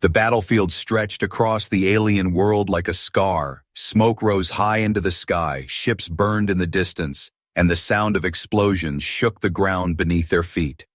The battlefield stretched across the alien world like a scar. Smoke rose high into the sky, ships burned in the distance, and the sound of explosions shook the ground beneath their feet.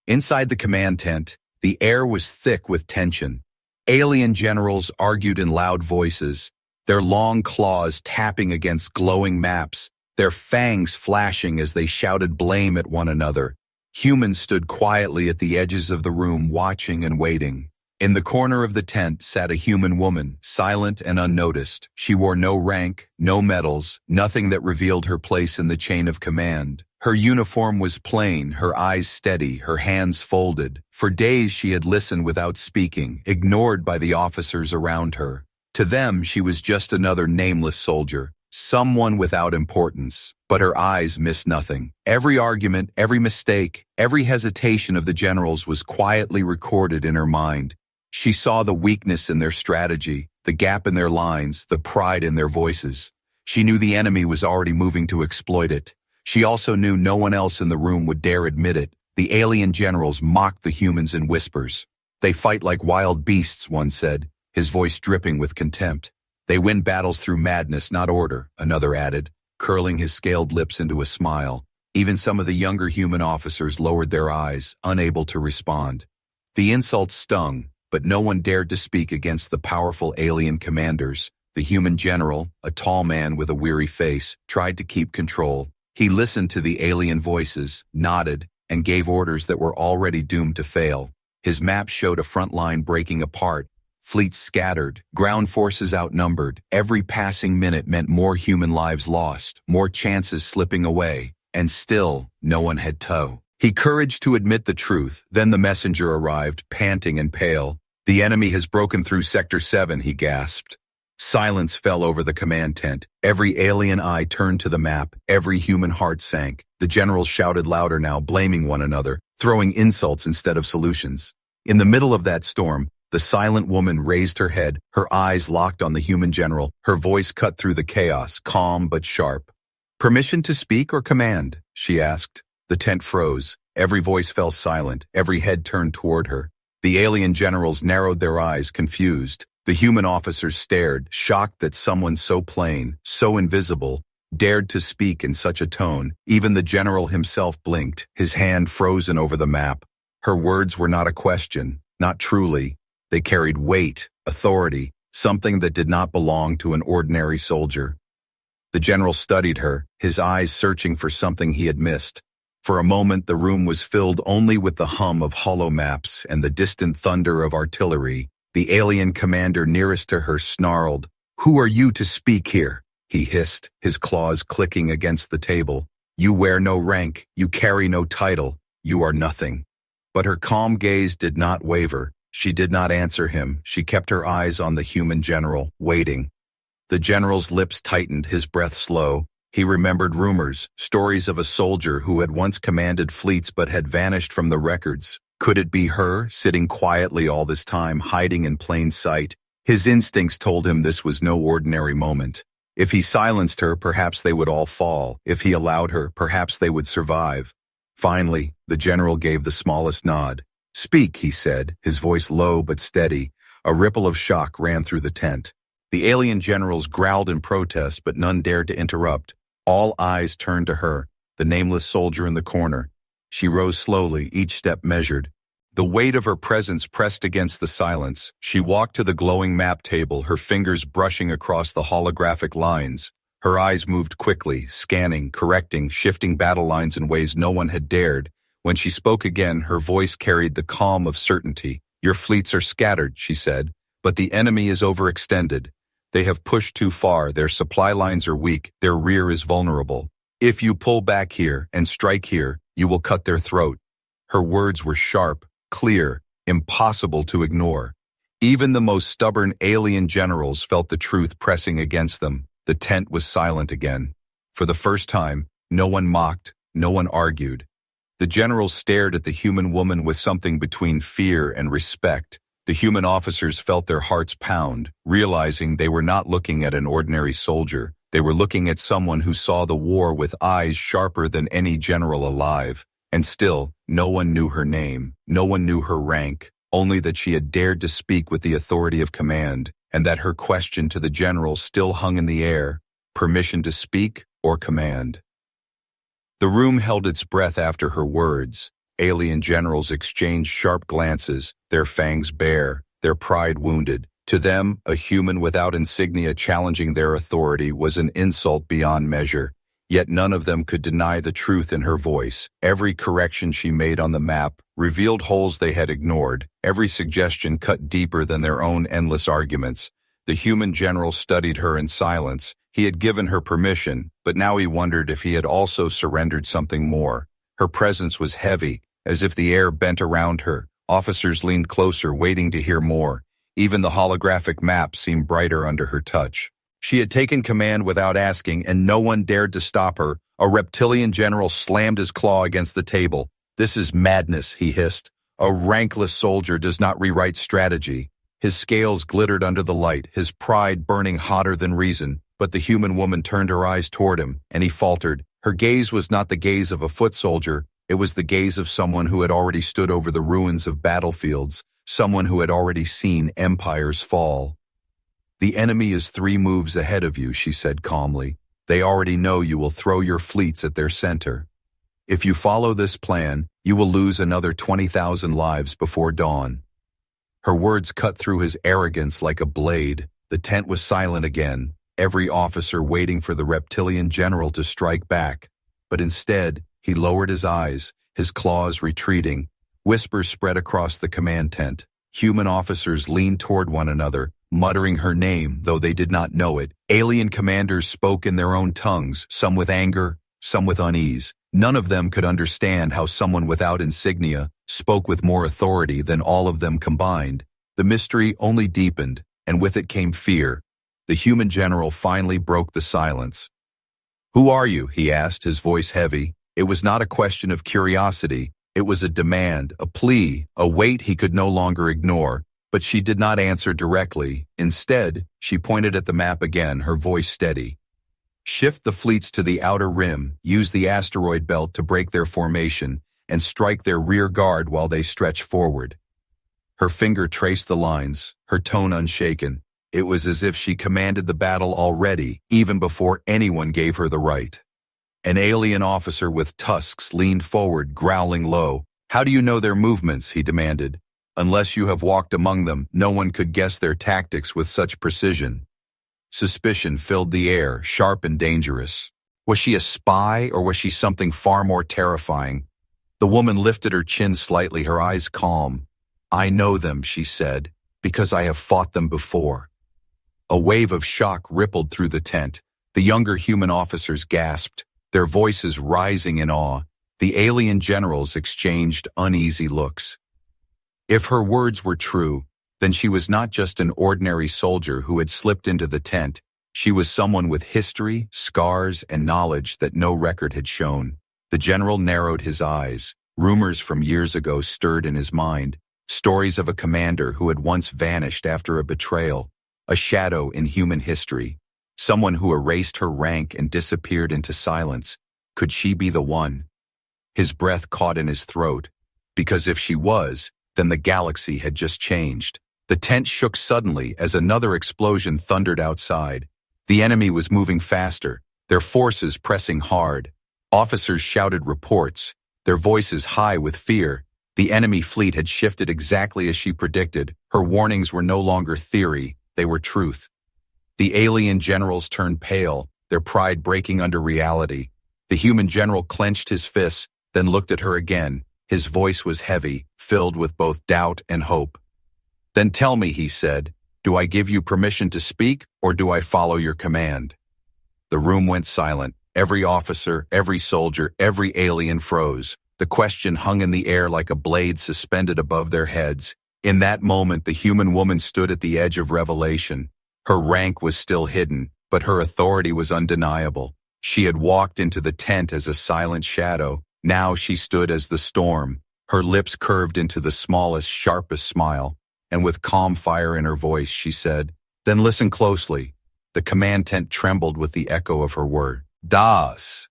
Inside the command tent, the air was thick with tension. Alien generals argued in loud voices, their long claws tapping against glowing maps, their fangs flashing as they shouted blame at one another. Humans stood quietly at the edges of the room, watching and waiting. In the corner of the tent sat a human woman, silent and unnoticed. She wore no rank, no medals, nothing that revealed her place in the chain of command. Her uniform was plain, her eyes steady, her hands folded. For days she had listened without speaking, ignored by the officers around her. To them, she was just another nameless soldier, someone without importance. But her eyes missed nothing. Every argument, every mistake, every hesitation of the generals was quietly recorded in her mind. She saw the weakness in their strategy, the gap in their lines, the pride in their voices. She knew the enemy was already moving to exploit it. She also knew no one else in the room would dare admit it. The alien generals mocked the humans in whispers. They fight like wild beasts, one said, his voice dripping with contempt. They win battles through madness, not order, another added, curling his scaled lips into a smile. Even some of the younger human officers lowered their eyes, unable to respond. The insults stung, but no one dared to speak against the powerful alien commanders. The human general, a tall man with a weary face, tried to keep control. He listened to the alien voices, nodded, and gave orders that were already doomed to fail. His map showed a front line breaking apart, fleets scattered, ground forces outnumbered. Every passing minute meant more human lives lost, more chances slipping away, and still no one had tow. He couraged to admit the truth. Then the messenger arrived, panting and pale. "The enemy has broken through Sector 7, he gasped. Silence fell over the command tent. Every alien eye turned to the map. Every human heart sank. The generals shouted louder now, blaming one another, throwing insults instead of solutions. In the middle of that storm, the silent woman raised her head, her eyes locked on the human general, her voice cut through the chaos, calm but sharp. "Permission to speak or command?" she asked. The tent froze. Every voice fell silent. Every head turned toward her. The alien generals narrowed their eyes, confused. The human officers stared, shocked that someone so plain, so invisible, dared to speak in such a tone. Even the general himself blinked, his hand frozen over the map. Her words were not a question, not truly. They carried weight, authority, something that did not belong to an ordinary soldier. The general studied her, his eyes searching for something he had missed. For a moment, the room was filled only with the hum of hollow maps and the distant thunder of artillery. The alien commander nearest to her snarled, "Who are you to speak here?" he hissed, his claws clicking against the table. "You wear no rank, you carry no title, you are nothing." But her calm gaze did not waver. She did not answer him. She kept her eyes on the human general, waiting. The general's lips tightened, his breath slow. He remembered rumors, stories of a soldier who had once commanded fleets but had vanished from the records. Could it be her, sitting quietly all this time, hiding in plain sight? His instincts told him this was no ordinary moment. If he silenced her, perhaps they would all fall. If he allowed her, perhaps they would survive. Finally, the general gave the smallest nod. "Speak," he said, his voice low but steady. A ripple of shock ran through the tent. The alien generals growled in protest, but none dared to interrupt. All eyes turned to her, the nameless soldier in the corner. She rose slowly, each step measured. The weight of her presence pressed against the silence. She walked to the glowing map table, her fingers brushing across the holographic lines. Her eyes moved quickly, scanning, correcting, shifting battle lines in ways no one had dared. When she spoke again, her voice carried the calm of certainty. "Your fleets are scattered," she said, "but the enemy is overextended. They have pushed too far, their supply lines are weak, their rear is vulnerable. If you pull back here and strike here, you will cut their throat." Her words were sharp, clear, impossible to ignore. Even the most stubborn alien generals felt the truth pressing against them. The tent was silent again. For the first time, no one mocked, no one argued. The generals stared at the human woman with something between fear and respect. The human officers felt their hearts pound, realizing they were not looking at an ordinary soldier. They were looking at someone who saw the war with eyes sharper than any general alive. And still, no one knew her name. No one knew her rank. only that she had dared to speak with the authority of command, and that her question to the general still hung in the air: permission to speak or command? The room held its breath after her words. Alien generals exchanged sharp glances, their fangs bare, their pride wounded. To them, a human without insignia challenging their authority was an insult beyond measure. Yet none of them could deny the truth in her voice. Every correction she made on the map revealed holes they had ignored. Every suggestion cut deeper than their own endless arguments. The human general studied her in silence. He had given her permission, but now he wondered if he had also surrendered something more. Her presence was heavy, as if the air bent around her. Officers leaned closer, waiting to hear more. Even the holographic map seemed brighter under her touch. She had taken command without asking, and no one dared to stop her. A reptilian general slammed his claw against the table. "This is madness," he hissed. "A rankless soldier does not rewrite strategy." His scales glittered under the light, his pride burning hotter than reason. But the human woman turned her eyes toward him, and he faltered. Her gaze was not the gaze of a foot soldier. It was the gaze of someone who had already stood over the ruins of battlefields, someone who had already seen empires fall. "The enemy is 3 moves ahead of you," she said calmly. "They already know you will throw your fleets at their center. If you follow this plan, you will lose another 20,000 lives before dawn." Her words cut through his arrogance like a blade. The tent was silent again, every officer waiting for the reptilian general to strike back. But instead, he lowered his eyes, his claws retreating. Whispers spread across the command tent. Human officers leaned toward one another, muttering her name, though they did not know it. Alien commanders spoke in their own tongues, some with anger, some with unease. None of them could understand how someone without insignia spoke with more authority than all of them combined. The mystery only deepened, and with it came fear. The human general finally broke the silence. "Who are you?" he asked, his voice heavy. It was not a question of curiosity. It was a demand, a plea, a weight he could no longer ignore. But she did not answer directly. Instead, she pointed at the map again, her voice steady. "Shift the fleets to the outer rim, use the asteroid belt to break their formation, and strike their rear guard while they stretch forward." Her finger traced the lines, her tone unshaken. It was as if she commanded the battle already, even before anyone gave her the right. An alien officer with tusks leaned forward, growling low. "How do you know their movements?" he demanded. "Unless you have walked among them, no one could guess their tactics with such precision." Suspicion filled the air, sharp and dangerous. Was she a spy, or was she something far more terrifying? The woman lifted her chin slightly, her eyes calm. "I know them," she said, "because I have fought them before." A wave of shock rippled through the tent. The younger human officers gasped, their voices rising in awe. The alien generals exchanged uneasy looks. If her words were true, then she was not just an ordinary soldier who had slipped into the tent. She was someone with history, scars, and knowledge that no record had shown. The general narrowed his eyes. Rumors from years ago stirred in his mind. Stories of a commander who had once vanished after a betrayal. A shadow in human history. Someone who erased her rank and disappeared into silence. Could she be the one? His breath caught in his throat. Because if she was, then the galaxy had just changed. The tent shook suddenly as another explosion thundered outside. The enemy was moving faster, their forces pressing hard. Officers shouted reports, their voices high with fear. The enemy fleet had shifted exactly as she predicted. Her warnings were no longer theory, they were truth. The alien generals turned pale, their pride breaking under reality. The human general clenched his fists, then looked at her again. His voice was heavy, filled with both doubt and hope. "Then tell me," he said, "do I give you permission to speak, or do I follow your command?" The room went silent. Every officer, every soldier, every alien froze. The question hung in the air like a blade suspended above their heads. In that moment, the human woman stood at the edge of revelation. Her rank was still hidden, but her authority was undeniable. She had walked into the tent as a silent shadow. Now she stood as the storm. Her lips curved into the smallest, sharpest smile, and with calm fire in her voice, she said, "Then listen closely." The command tent trembled with the echo of her word. "Das."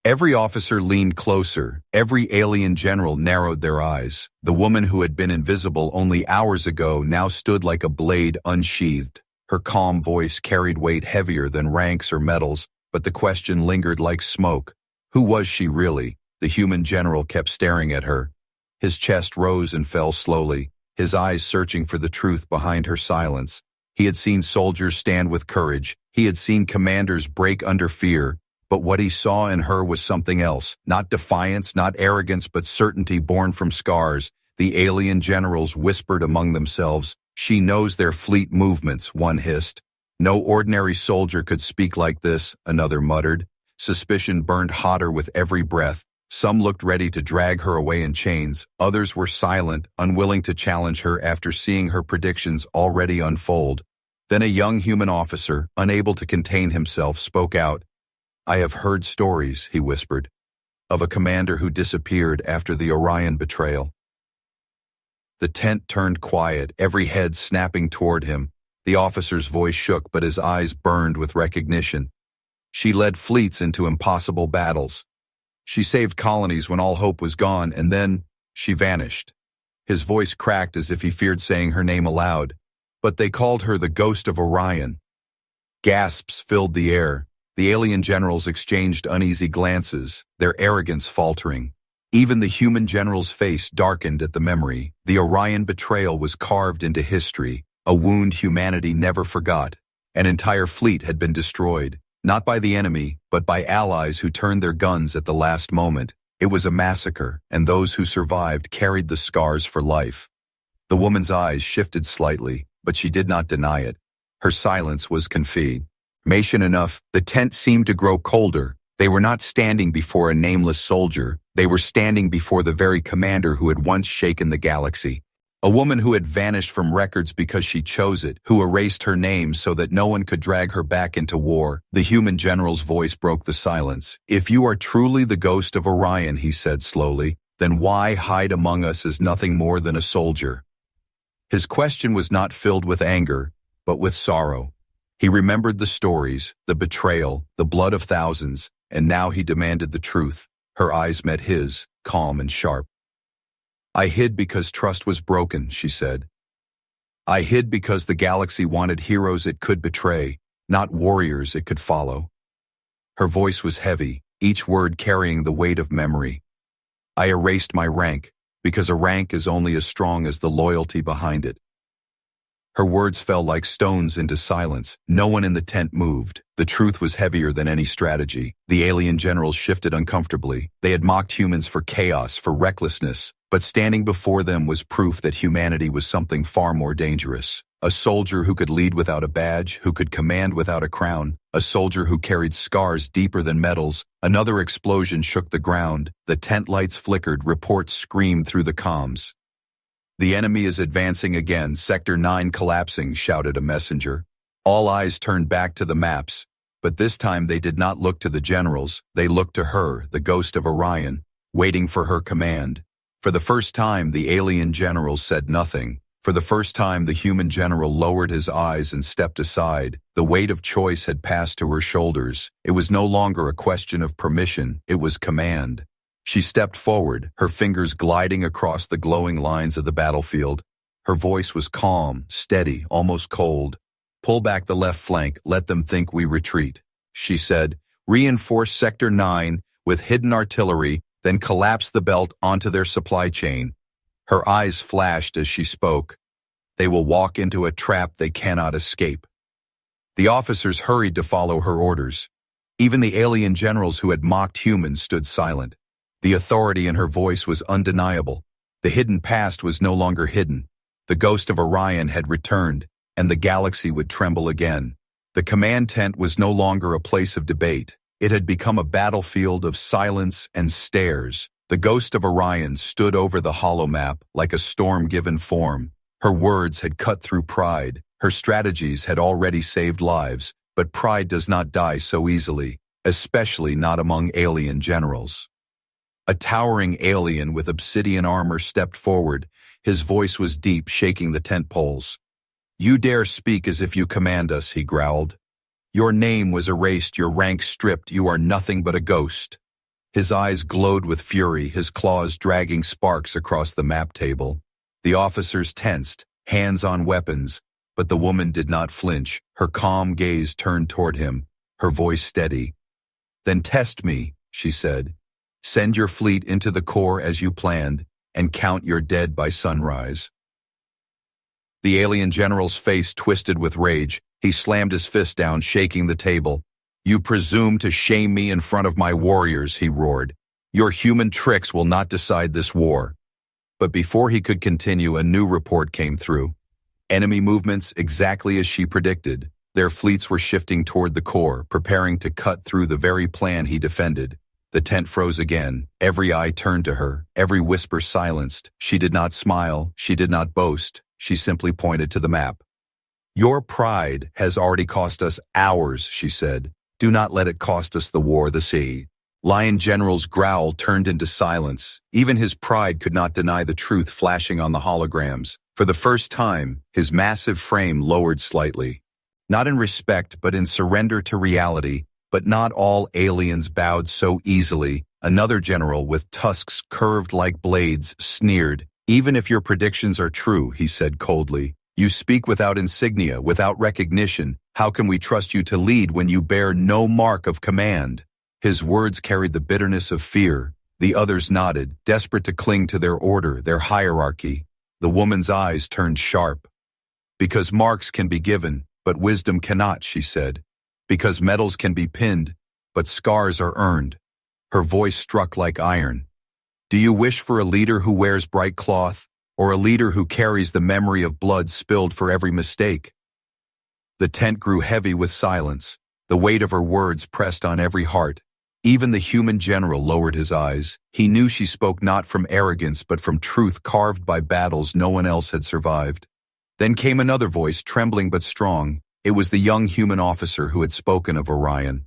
Every officer leaned closer. Every alien general narrowed their eyes. The woman who had been invisible only hours ago now stood like a blade unsheathed. Her calm voice carried weight heavier than ranks or medals, but the question lingered like smoke. Who was she really? The human general kept staring at her. His chest rose and fell slowly, his eyes searching for the truth behind her silence. He had seen soldiers stand with courage. He had seen commanders break under fear. But what he saw in her was something else. Not defiance, not arrogance, but certainty born from scars. The alien generals whispered among themselves. She knows their fleet movements, one hissed. No ordinary soldier could speak like this, another muttered. Suspicion burned hotter with every breath. Some looked ready to drag her away in chains. Others were silent, unwilling to challenge her after seeing her predictions already unfold. Then a young human officer, unable to contain himself, spoke out. I have heard stories, he whispered, of a commander who disappeared after the Orion betrayal. The tent turned quiet, every head snapping toward him. The officer's voice shook, but his eyes burned with recognition. She led fleets into impossible battles. She saved colonies when all hope was gone, and then she vanished. His voice cracked as if he feared saying her name aloud. But they called her the Ghost of Orion. Gasps filled the air. The alien generals exchanged uneasy glances, their arrogance faltering. Even the human general's face darkened at the memory. The Orion betrayal was carved into history, a wound humanity never forgot. An entire fleet had been destroyed, not by the enemy, but by allies who turned their guns at the last moment. It was a massacre, and those who survived carried the scars for life. The woman's eyes shifted slightly, but she did not deny it. Her silence was confidential enough. The tent seemed to grow colder. They were not standing before a nameless soldier. They were standing before the very commander who had once shaken the galaxy. A woman who had vanished from records because she chose it, who erased her name so that no one could drag her back into war. The human general's voice broke the silence. If you are truly the ghost of Orion, he said slowly, then why hide among us as nothing more than a soldier? His question was not filled with anger, but with sorrow. He remembered the stories, the betrayal, the blood of thousands, and now he demanded the truth. Her eyes met his, calm and sharp. I hid because trust was broken, she said. I hid because the galaxy wanted heroes it could betray, not warriors it could follow. Her voice was heavy, each word carrying the weight of memory. I erased my rank, because a rank is only as strong as the loyalty behind it. Her words fell like stones into silence. No one in the tent moved. The truth was heavier than any strategy. The alien generals shifted uncomfortably. They had mocked humans for chaos, for recklessness, but standing before them was proof that humanity was something far more dangerous. A soldier who could lead without a badge, who could command without a crown, a soldier who carried scars deeper than medals. Another explosion shook the ground. The tent lights flickered, reports screamed through the comms. The enemy is advancing again, Sector 9 collapsing, shouted a messenger. All eyes turned back to the maps, but this time they did not look to the generals. They looked to her, the ghost of Orion, waiting for her command. For the first time, the alien general said nothing. For the first time, the human general lowered his eyes and stepped aside. The weight of choice had passed to her shoulders. It was no longer a question of permission, it was command. She stepped forward, her fingers gliding across the glowing lines of the battlefield. Her voice was calm, steady, almost cold. Pull back the left flank, let them think we retreat, she said. Reinforce Sector 9 with hidden artillery, then collapse the belt onto their supply chain. Her eyes flashed as she spoke. They will walk into a trap they cannot escape. The officers hurried to follow her orders. Even the alien generals who had mocked humans stood silent. The authority in her voice was undeniable. The hidden past was no longer hidden. The ghost of Orion had returned, and the galaxy would tremble again. The command tent was no longer a place of debate. It had become a battlefield of silence and stares. The ghost of Orion stood over the holomap like a storm given form. Her words had cut through pride. Her strategies had already saved lives, but pride does not die so easily, especially not among alien generals. A towering alien with obsidian armor stepped forward. His voice was deep, shaking the tent poles. You dare speak as if you command us, he growled. Your name was erased, your rank stripped, you are nothing but a ghost. His eyes glowed with fury, his claws dragging sparks across the map table. The officers tensed, hands on weapons, but the woman did not flinch, her calm gaze turned toward him, her voice steady. "Then test me," she said. "Send your fleet into the core as you planned, and count your dead by sunrise." The alien general's face twisted with rage. He slammed his fist down, shaking the table. "You presume to shame me in front of my warriors," he roared. "Your human tricks will not decide this war." But before he could continue, a new report came through. Enemy movements exactly as she predicted. Their fleets were shifting toward the core, preparing to cut through the very plan he defended. The tent froze again. Every eye turned to her, every whisper silenced. She did not smile, she did not boast. She simply pointed to the map. "Your pride has already cost us hours," she said. "Do not let it cost us the war, the sea." Lion General's growl turned into silence. Even his pride could not deny the truth flashing on the holograms. For the first time, his massive frame lowered slightly. Not in respect, but in surrender to reality. But not all aliens bowed so easily. Another general with tusks curved like blades sneered. "Even if your predictions are true," he said coldly, "you speak without insignia, without recognition. How can we trust you to lead when you bear no mark of command?" His words carried the bitterness of fear. The others nodded, desperate to cling to their order, their hierarchy. The woman's eyes turned sharp. "Because marks can be given, but wisdom cannot," she said. "Because medals can be pinned, but scars are earned." Her voice struck like iron. "Do you wish for a leader who wears bright cloth, or a leader who carries the memory of blood spilled for every mistake?" The tent grew heavy with silence. The weight of her words pressed on every heart. Even the human general lowered his eyes. He knew she spoke not from arrogance but from truth carved by battles no one else had survived. Then came another voice, trembling but strong. It was the young human officer who had spoken of Orion.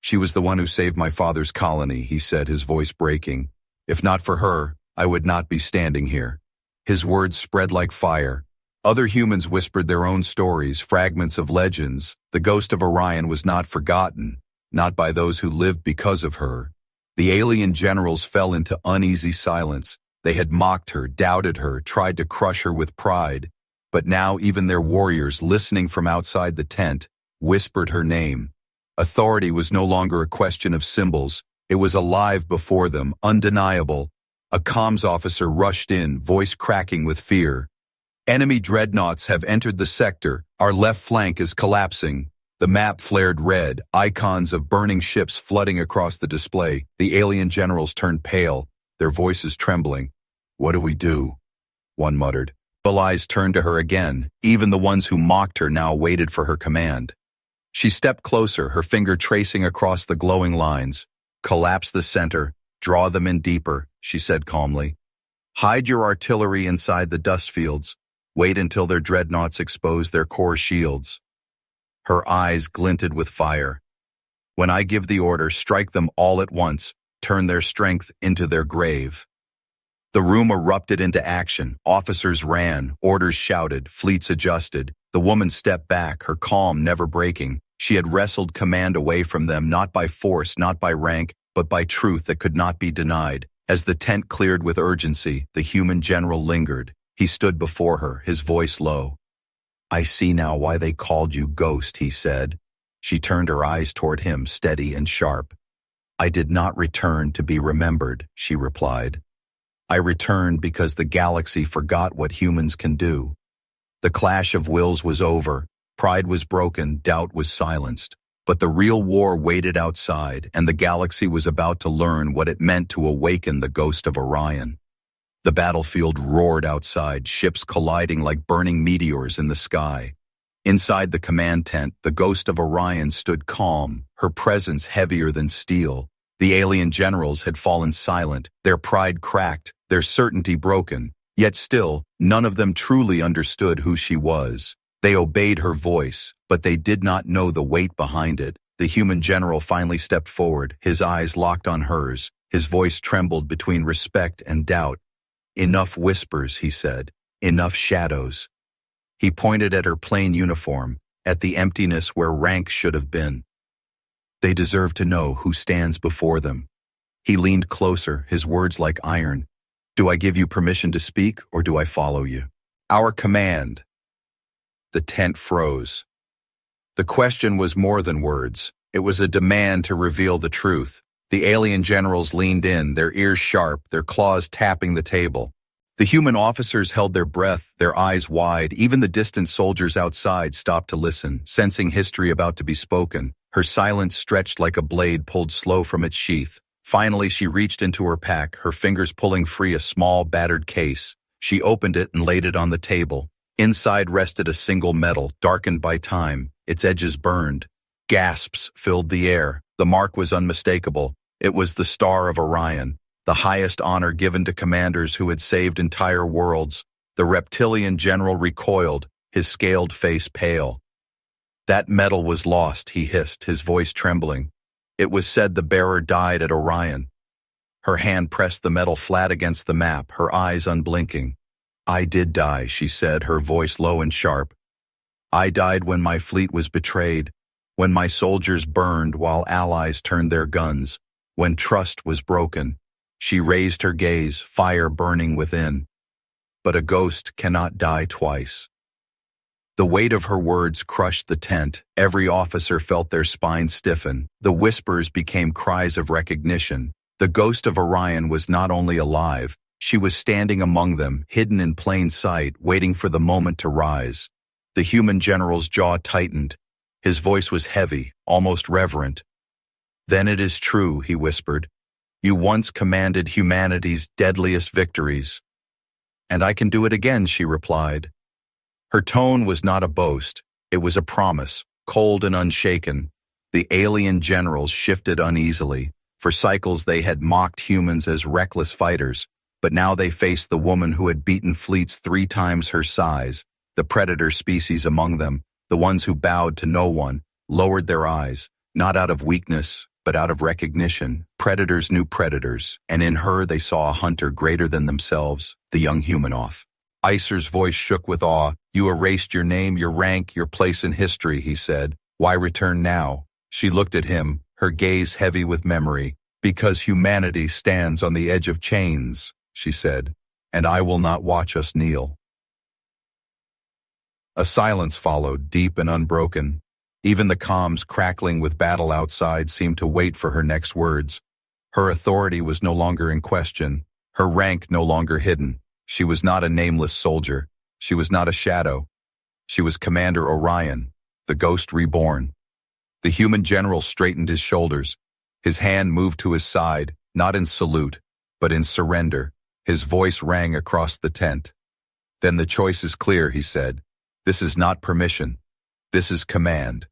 "She was the one who saved my father's colony," he said, his voice breaking. "If not for her, I would not be standing here." His words spread like fire. Other humans whispered their own stories, fragments of legends. The ghost of Orion was not forgotten, not by those who lived because of her. The alien generals fell into uneasy silence. They had mocked her, doubted her, tried to crush her with pride. But now even their warriors, listening from outside the tent, whispered her name. Authority was no longer a question of symbols. It was alive before them, undeniable. A comms officer rushed in, voice cracking with fear. "Enemy dreadnoughts have entered the sector. Our left flank is collapsing." The map flared red, icons of burning ships flooding across the display. The alien generals turned pale, their voices trembling. "What do we do?" one muttered. Full eyes turned to her again. Even the ones who mocked her now waited for her command. She stepped closer, her finger tracing across the glowing lines. "Collapse the center. Draw them in deeper," she said calmly. "Hide your artillery inside the dust fields. Wait until their dreadnoughts expose their core shields." Her eyes glinted with fire. "When I give the order, strike them all at once. Turn their strength into their grave." The room erupted into action. Officers ran, orders shouted, fleets adjusted. The woman stepped back, her calm never breaking. She had wrestled command away from them, not by force, not by rank, but by truth that could not be denied. As the tent cleared with urgency, the human general lingered. He stood before her, his voice low. "I see now why they called you Ghost," he said. She turned her eyes toward him, steady and sharp. "I did not return to be remembered," she replied. "I returned because the galaxy forgot what humans can do." The clash of wills was over. Pride was broken, doubt was silenced. But the real war waited outside, and the galaxy was about to learn what it meant to awaken the ghost of Orion. The battlefield roared outside, ships colliding like burning meteors in the sky. Inside the command tent, the ghost of Orion stood calm, her presence heavier than steel. The alien generals had fallen silent, their pride cracked, their certainty broken. Yet still, none of them truly understood who she was. They obeyed her voice, but they did not know the weight behind it. The human general finally stepped forward, his eyes locked on hers. His voice trembled between respect and doubt. "Enough whispers," he said. "Enough shadows." He pointed at her plain uniform, at the emptiness where rank should have been. "They deserve to know who stands before them." He leaned closer, his words like iron. Do I give you permission to speak, or do I follow you? Our command. The tent froze. The question was more than words. It was a demand to reveal the truth. The alien generals leaned in, their ears sharp, their claws tapping the table. The human officers held their breath, their eyes wide. Even the distant soldiers outside stopped to listen, sensing history about to be spoken. Her silence stretched like a blade pulled slow from its sheath. Finally, she reached into her pack, her fingers pulling free a small, battered case. She opened it and laid it on the table. Inside rested a single medal, darkened by time, its edges burned. Gasps filled the air. The mark was unmistakable. It was the Star of Orion, the highest honor given to commanders who had saved entire worlds. The reptilian general recoiled, his scaled face pale. That medal was lost, he hissed, his voice trembling. It was said the bearer died at Orion. Her hand pressed the medal flat against the map, her eyes unblinking. I did die, she said, her voice low and sharp. I died when my fleet was betrayed, when my soldiers burned while allies turned their guns, when trust was broken. She raised her gaze, fire burning within. But a ghost cannot die twice. The weight of her words crushed the tent. Every officer felt their spines stiffen. The whispers became cries of recognition. The ghost of Orion was not only alive, she was standing among them, hidden in plain sight, waiting for the moment to rise. The human general's jaw tightened. His voice was heavy, almost reverent. Then it is true, he whispered. You once commanded humanity's deadliest victories. And I can do it again, she replied. Her tone was not a boast. It was a promise, cold and unshaken. The alien generals shifted uneasily. For cycles they had mocked humans as reckless fighters, but now they faced the woman who had beaten fleets 3 times her size, the predator species among them, the ones who bowed to no one, lowered their eyes, not out of weakness, but out of recognition. Predators knew predators, and in her they saw a hunter greater than themselves, the young humanoff. Iser's voice shook with awe. You erased your name, your rank, your place in history, he said. Why return now? She looked at him, her gaze heavy with memory. Because humanity stands on the edge of chains, she said, and I will not watch us kneel. A silence followed, deep and unbroken. Even the comms crackling with battle outside seemed to wait for her next words. Her authority was no longer in question, her rank no longer hidden. She was not a nameless soldier. She was not a shadow. She was Commander Orion, the ghost reborn. The human general straightened his shoulders. His hand moved to his side, not in salute, but in surrender. His voice rang across the tent. Then the choice is clear, he said. This is not permission. This is command.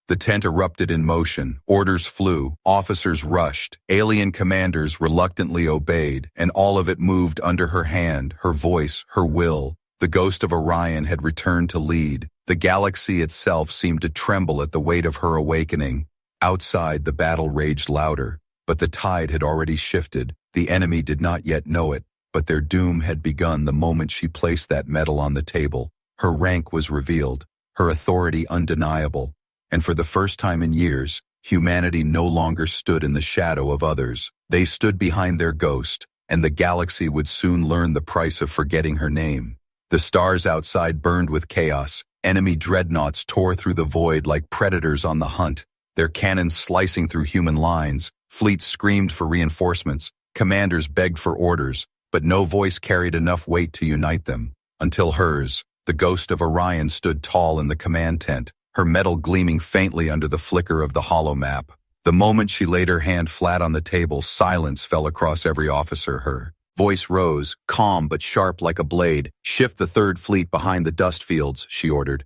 The tent erupted in motion. Orders flew. Officers rushed. Alien commanders reluctantly obeyed, and all of it moved under her hand, her voice, her will. The ghost of Orion had returned to lead. The galaxy itself seemed to tremble at the weight of her awakening. Outside, the battle raged louder, but the tide had already shifted. The enemy did not yet know it, but their doom had begun the moment she placed that medal on the table. Her rank was revealed, her authority undeniable, and for the first time in years, humanity no longer stood in the shadow of others. They stood behind their ghost, and the galaxy would soon learn the price of forgetting her name. The stars outside burned with chaos. Enemy dreadnoughts tore through the void like predators on the hunt, their cannons slicing through human lines. Fleets screamed for reinforcements. Commanders begged for orders, but no voice carried enough weight to unite them. Until hers, the ghost of Orion, stood tall in the command tent, her metal gleaming faintly under the flicker of the hollow map. The moment she laid her hand flat on the table, silence fell across every officer. Her voice rose, calm but sharp like a blade. Shift the Third Fleet behind the dust fields, she ordered.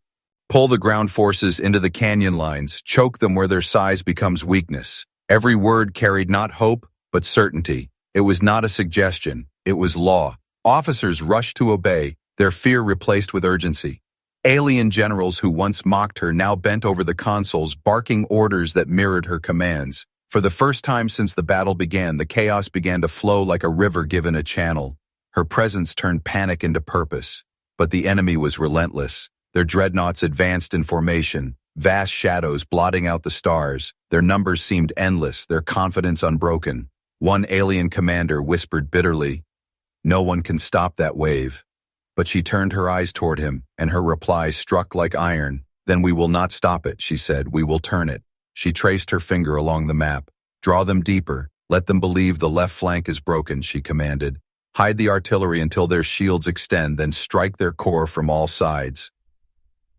Pull the ground forces into the canyon lines, choke them where their size becomes weakness. Every word carried not hope, but certainty. It was not a suggestion, it was law. Officers rushed to obey, their fear replaced with urgency. Alien generals who once mocked her now bent over the consoles, barking orders that mirrored her commands. For the first time since the battle began, the chaos began to flow like a river given a channel. Her presence turned panic into purpose. But the enemy was relentless. Their dreadnoughts advanced in formation, vast shadows blotting out the stars. Their numbers seemed endless, their confidence unbroken. One alien commander whispered bitterly, "No one can stop that wave." But she turned her eyes toward him, and her reply struck like iron. "Then we will not stop it," she said. "We will turn it." She traced her finger along the map. "Draw them deeper. Let them believe the left flank is broken," she commanded. "Hide the artillery until their shields extend, then strike their core from all sides."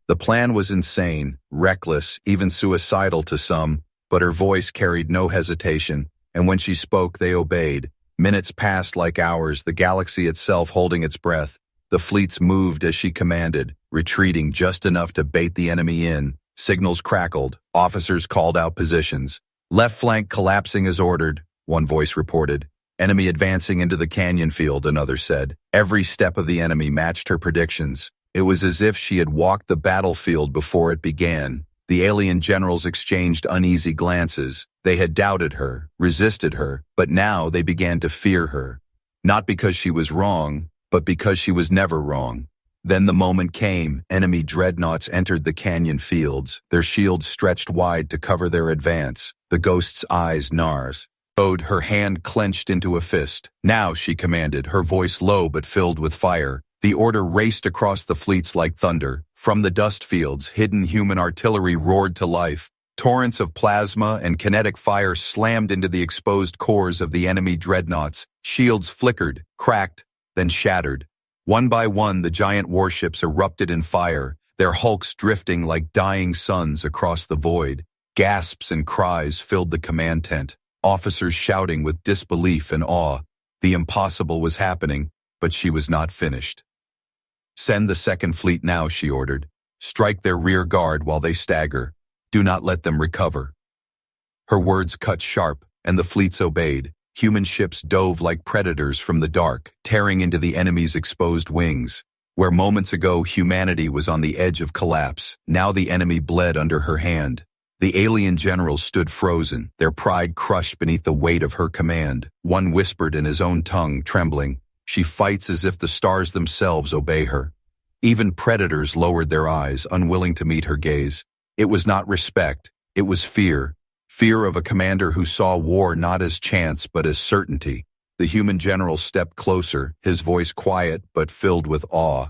The plan was insane, reckless, even suicidal to some, but her voice carried no hesitation, and when she spoke, they obeyed. Minutes passed like hours, the galaxy itself holding its breath. The fleets moved as she commanded, retreating just enough to bait the enemy in. Signals crackled. Officers called out positions. "Left flank collapsing as ordered," one voice reported. "Enemy advancing into the canyon field," another said. Every step of the enemy matched her predictions. It was as if she had walked the battlefield before it began. The alien generals exchanged uneasy glances. They had doubted her, resisted her, but now they began to fear her. Not because she was wrong, but because she was never wrong. Then the moment came. Enemy dreadnoughts entered the canyon fields, their shields stretched wide to cover their advance. The ghost's eyes narrowed. Her hand clenched into a fist. "Now," she commanded, her voice low but filled with fire. The order raced across the fleets like thunder. From the dust fields, hidden human artillery roared to life. Torrents of plasma and kinetic fire slammed into the exposed cores of the enemy dreadnoughts. Shields flickered, cracked, then shattered. One by one, the giant warships erupted in fire, their hulks drifting like dying suns across the void. Gasps and cries filled the command tent, officers shouting with disbelief and awe. The impossible was happening, but she was not finished. "Send the second fleet now," she ordered. "Strike their rear guard while they stagger. Do not let them recover." Her words cut sharp, and the fleets obeyed. Human ships dove like predators from the dark, tearing into the enemy's exposed wings. Where moments ago humanity was on the edge of collapse, now the enemy bled under her hand. The alien generals stood frozen, their pride crushed beneath the weight of her command. One whispered in his own tongue, trembling, "She fights as if the stars themselves obey her." Even predators lowered their eyes, unwilling to meet her gaze. It was not respect, it was fear. Fear of a commander who saw war not as chance but as certainty. The human general stepped closer, his voice quiet but filled with awe.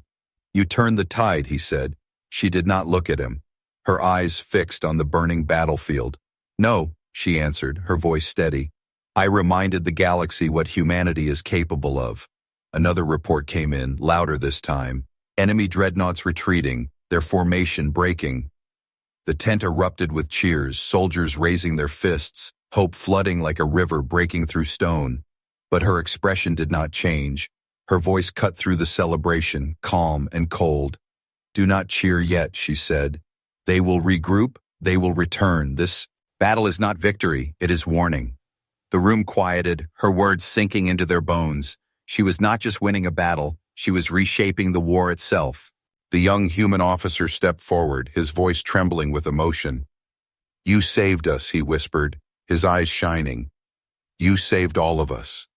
"You turned the tide," he said. She did not look at him, her eyes fixed on the burning battlefield. "No," she answered, her voice steady. "I reminded the galaxy what humanity is capable of." Another report came in, louder this time. Enemy dreadnoughts retreating, their formation breaking. The tent erupted with cheers, soldiers raising their fists, hope flooding like a river breaking through stone. But her expression did not change. Her voice cut through the celebration, calm and cold. "Do not cheer yet," she said. "They will regroup, they will return. This battle is not victory, it is warning." The room quieted, her words sinking into their bones. She was not just winning a battle, she was reshaping the war itself. The young human officer stepped forward, his voice trembling with emotion. "You saved us," he whispered, his eyes shining. "You saved all of us."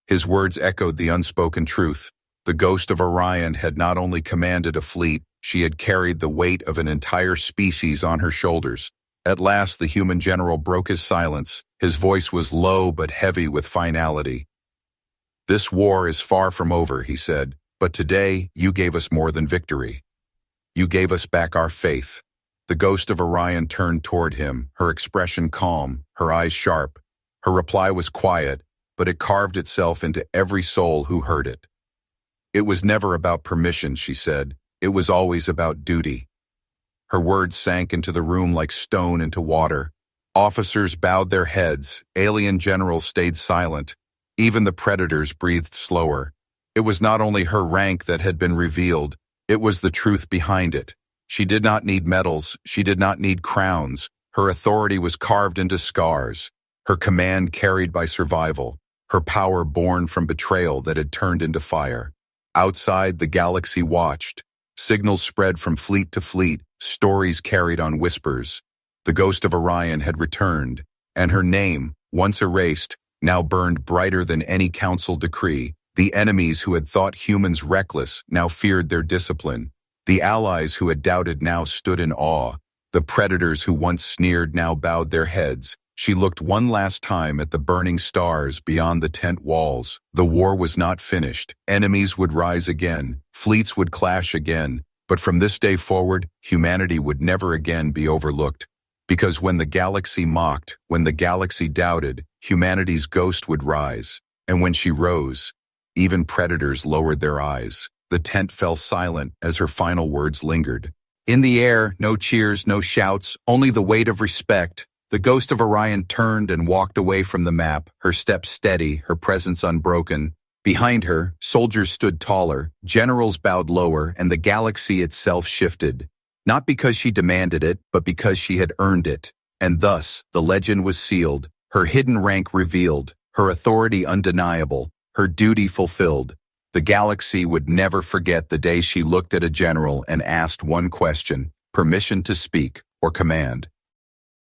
His words echoed the unspoken truth. The ghost of Orion had not only commanded a fleet, she had carried the weight of an entire species on her shoulders. At last the human general broke his silence. His voice was low but heavy with finality. "This war is far from over," he said. "But today, you gave us more than victory. You gave us back our faith." The ghost of Orion turned toward him, her expression calm, her eyes sharp. Her reply was quiet, but it carved itself into every soul who heard it. "It was never about permission," she said. "It was always about duty." Her words sank into the room like stone into water. Officers bowed their heads, alien generals stayed silent. Even the predators breathed slower. It was not only her rank that had been revealed, it was the truth behind it. She did not need medals, she did not need crowns. Her authority was carved into scars, her command carried by survival, her power born from betrayal that had turned into fire. Outside, the galaxy watched. Signals spread from fleet to fleet, stories carried on whispers. The ghost of Orion had returned, and her name, once erased, now burned brighter than any council decree. The enemies who had thought humans reckless now feared their discipline. The allies who had doubted now stood in awe. The predators who once sneered now bowed their heads. She looked one last time at the burning stars beyond the tent walls. The war was not finished. Enemies would rise again. Fleets would clash again. But from this day forward, humanity would never again be overlooked. Because when the galaxy mocked, when the galaxy doubted, humanity's ghost would rise. And when she rose, even predators lowered their eyes. The tent fell silent as her final words lingered. In the air, no cheers, no shouts, only the weight of respect. The ghost of Orion turned and walked away from the map, her steps steady, her presence unbroken. Behind her, soldiers stood taller, generals bowed lower, and the galaxy itself shifted. Not because she demanded it, but because she had earned it. And thus, the legend was sealed, her hidden rank revealed, her authority undeniable, her duty fulfilled. The galaxy would never forget the day she looked at a general and asked one question, permission to speak or command.